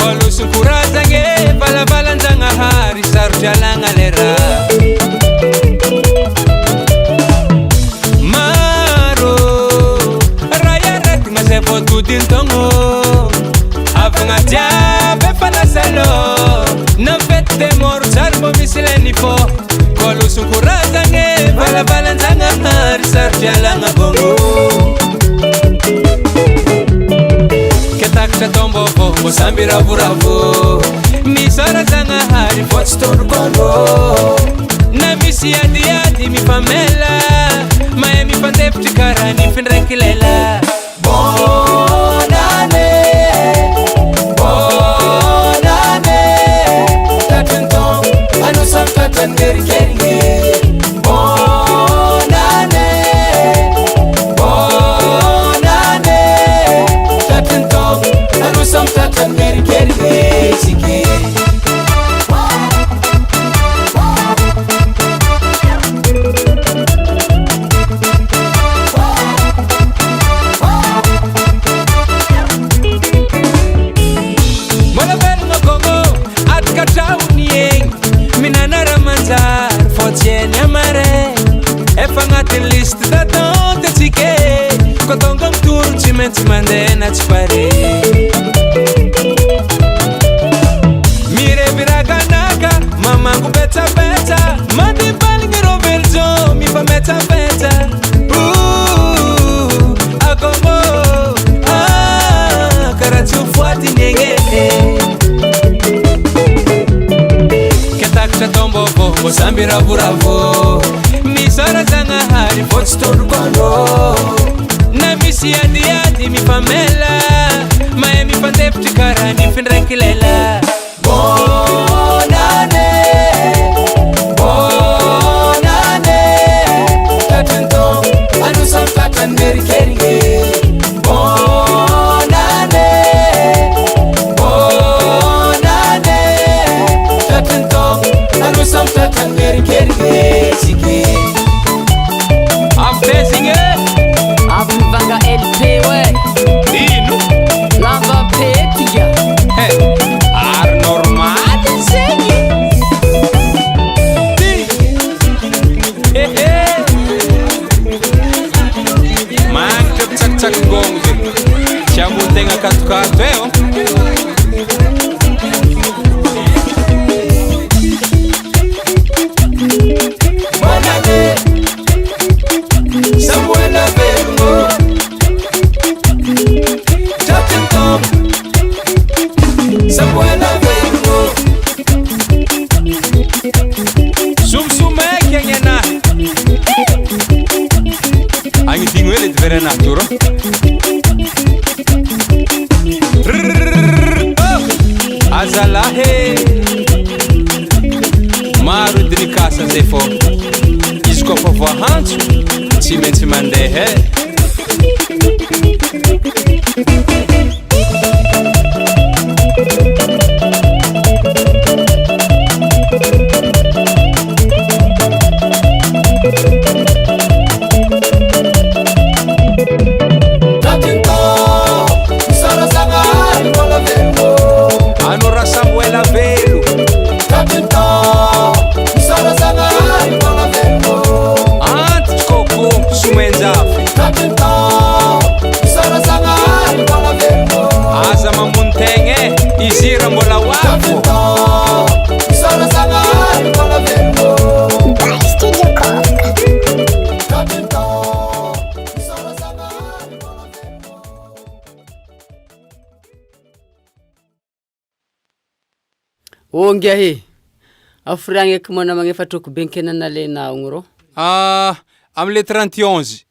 Kolusun kurazange balabalanzanga hari sarjalanga lera Maro raya rati masefo tudin tongo Avanga jabe fana salo Na fete mor charbo misileni fo Kolusun kurazange balabalanzanga hari sarjalanga bongo Ketakcha tombo vo Mosambira buravo Misara zanga hari Fotstor kono Na misi adi mi famela Maya mi pandepti karani finrekilela Bonane Bonane Tatentong Anu sam tatan geri keringi Bonane Bonane Tatentong Anu sam tatan geri keringi Siki List da tonte tike Kotongam turu cimenti mandena cipare Mire viraganaka Mamangu beta beta Mandi balingi rovelzo Mi fa meta beta Agomo Karatu fuati nyenge Ketakcha tombo vo Mosambira buravo Misara zanga hari Fotstor kono Na misi adi mi famela Maya mi pandepti karani finrekilela Bonane Bonane Tatentong Anu sam tatan meri keringi Bonane Bonane Tatentong Anu sam tatan meri keringi Siki Vanga LP ouais Dino Lava Petia Ar normal Segui Manca tsak gonze Siamo tenga katu Bonane Samuela Vermo Tatentong Samuela Vermo Sumsume kengena Angi tingwele dvere naturo Azalahe Maro delicasa zefo Isko pa voahancho Tsy maintsy mandeha Anu ra Samuela Velo Antes coco sumenzafi Asa mamuntenge izira mbola wafo Ongea he Afurange kumona mangefa toku benkena na le na ungro Amle 31